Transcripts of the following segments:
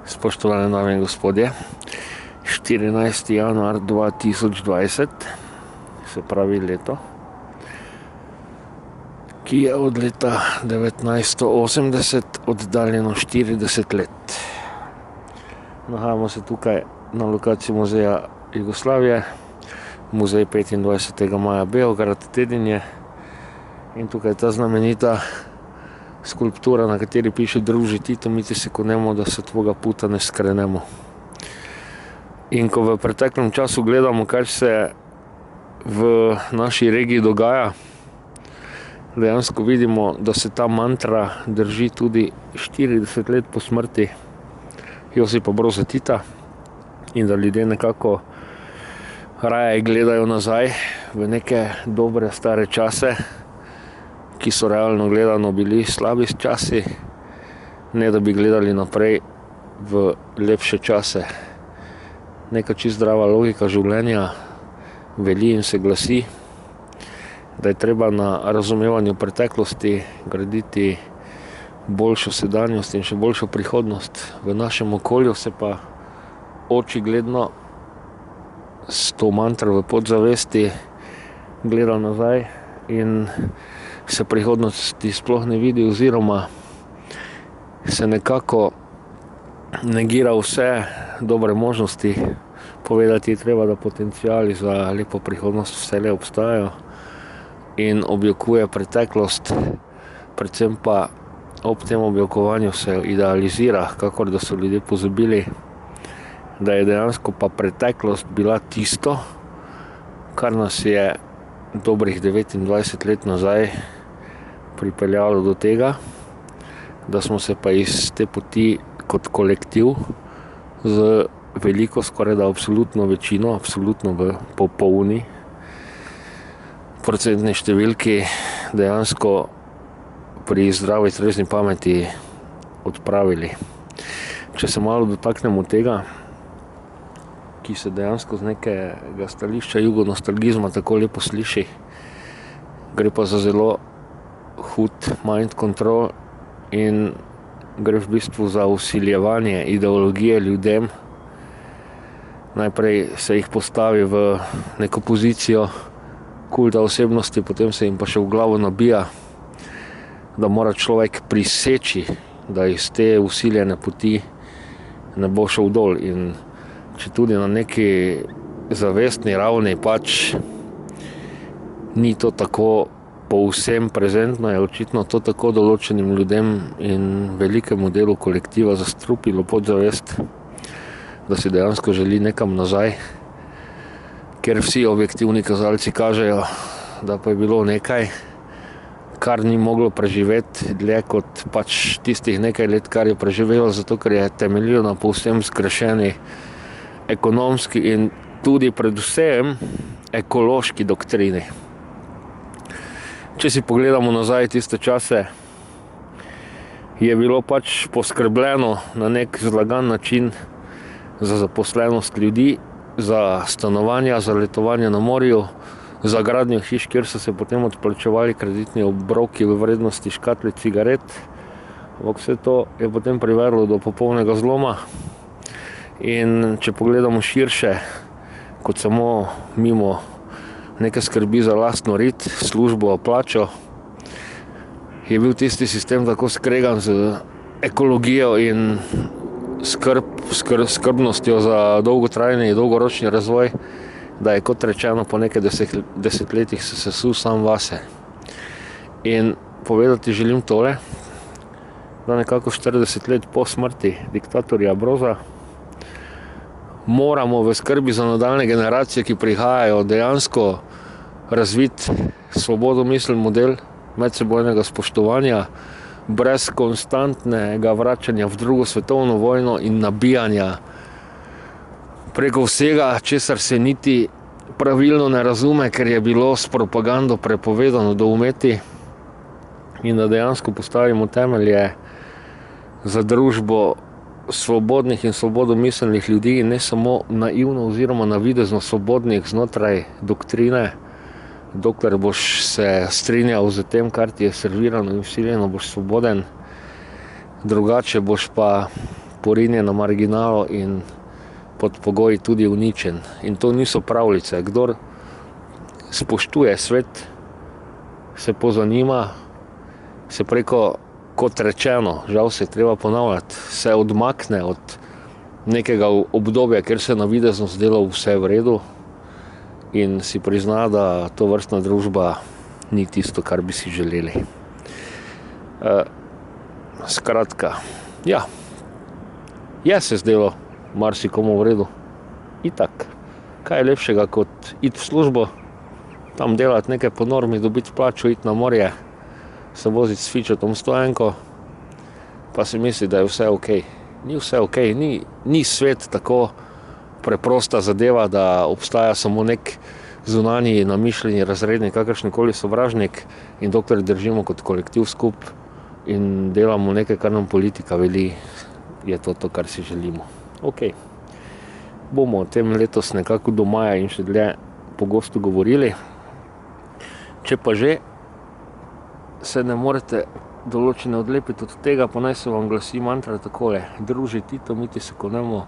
Spoštovane dame in gospodje, 14. januar 2020, se pravi leto, ki je od leta 1980 oddaljeno 40 let. Nahajamo se tukaj na lokaciji Muzeja Jugoslavije, muzej 25. maja Beograd, Dedinje, in tukaj je ta znamenita skulptura, na kateri piše: druži Tito, mi ti se konemo, da se tvoga puta ne skrenemo. In ko v preteklem času gledamo, kaj se v naši regiji dogaja, dejansko vidimo, da se ta mantra drži tudi 40 let po smrti Josipa Broza Tita in da ljudje nekako raje gledajo nazaj v neke dobre stare čase, ki so realno gledano bili slabi časi, ne da bi gledali naprej v lepše čase. Neka čisto zdrava logika življenja veli in se glasi, da je treba na razumevanju preteklosti graditi boljšo sedanjost in še boljšo prihodnost. V našem okolju se pa očigledno s to mantro v podzavesti gleda nazaj in se prihodnosti sploh ne vidi, oziroma se nekako negira vse dobre možnosti. Povedati je treba, da potenciali za lepo prihodnost vselej obstajajo, in objokuje preteklost, predvsem pa ob tem objokovanju se idealizira, kakor da so ljudje pozabili, da je dejansko pa preteklost bila tisto, kar nas je dobrih 29 let nazaj pripeljalo do tega, da smo se pa iz te poti kot kolektiv z veliko, skoraj da absolutno večino, absolutno v popolni procentni številki dejansko pri zdravi trezni pameti odpravili. Če se malo dotaknemo tega, ki se dejansko z nekega stališča jugonostalgizma tako lepo sliši, gre pa za zelo hud mind control in gre v bistvu za vsiljevanje ideologije ljudem. Najprej se jih postavi v neko pozicijo kulta osebnosti, potem se jim pa še v glavo nabija, da mora človek priseči, da iz te vsiljene poti ne bo šel dol. In če tudi na neki zavestni ravni pač ni to tako povsem prezentno, je očitno to tako določenim ljudem in velikemu delu kolektiva zastrupilo podzavest, da si dejansko želi nekam nazaj, ker vsi objektivni kazalci kažejo, da pa je bilo nekaj, kar ni moglo preživeti dlje kot pač tistih nekaj let, kar je preživelo, zato ker je temeljilo na povsem zgrešeni ekonomski in tudi predvsem ekološki doktrini. Če si pogledamo nazaj tiste čase, je bilo pač poskrbljeno na nek zlagan način za zaposlenost ljudi, za stanovanja, za letovanje na morju, za gradnjo hiš, kjer so se potem odplačevali kreditni obroki v vrednosti škatle cigaret. Ampak vse to je potem privedlo do popolnega zloma. In če pogledamo širše, kot samo mimo neke skrbi za lastno rit, službo, plačo, je bil tisti sistem tako skregan z ekologijo in skrbnostjo za dolgotrajni in dolgoročni razvoj, da je, kot rečeno, po nekaj desetletjih se sesul sam vase. In povedati želim tole, da nekako 40 let po smrti diktatorja Broza moramo v skrbi za nadaljne generacije, ki prihajajo, dejansko razviti svobodomislen model medsebojnega spoštovanja, brez konstantnega vračanja v drugo svetovno vojno in nabijanja preko vsega, česar se niti pravilno ne razume, ker je bilo s propagando prepovedano doumeti, in da dejansko postavimo temelje za družbo svobodnih in svobodomiselnih ljudi, in ne samo naivno oziroma navidezno svobodnih znotraj doktrine. Dokler boš se strinjal z tem, kar ti je servirano in vsiljeno, boš svoboden, drugače boš pa porinjen na marginalo in pod pogoji tudi uničen. In to niso pravljice. Kdor spoštuje svet, se pozanima, se preko, kot rečeno, žal se treba ponavljati, se odmakne od nekega obdobja, kjer se navidezno zdelo vse v redu in si prizna, da to vrstna družba ni tisto, kar bi si želeli. Skratka, ja, je se zdelo marsikomu v redu. Itak, kaj je lepšega kot iti v službo, tam delati nekaj po normi, dobiti plačo, iti na morje, se voziti s fičotom 101, pa si misli, da je vse okej. Ni vse okej, ni svet tako preprosta zadeva, da obstaja samo nek zunanji, namišljeni, razredni, kakršnikoli sovražnik in dokler držimo kot kolektiv skupaj in delamo nekaj, kar nam politika veli, je to, kar si želimo. Okej. Bomo o tem letos nekako do maja in še dlje pogosto govorili. Če pa že se ne morete določene odlepiti od tega, pa naj se vam glasi mantra takole: druži Tito, miti se konemo,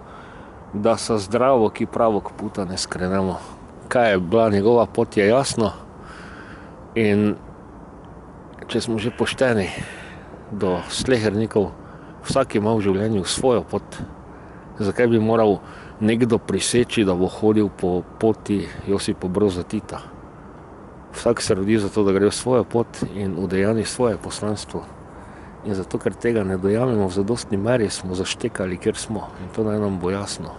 da sa zdravo, ki pravog puta ne skrenemo. Kaj je bila njegova pot, je jasno. In če smo že pošteni do slehernikov, vsak ima v življenju svojo pot. Zakaj bi moral nekdo priseči, da bo hodil po poti Josipa Broza Tita? Vsak se rodi zato, da gre v svojo pot in udejani svoje poslanstvo. In zato, ker tega ne dojamemo v zadostni meri, smo zaštekali, kjer smo. In to naj nam bo jasno.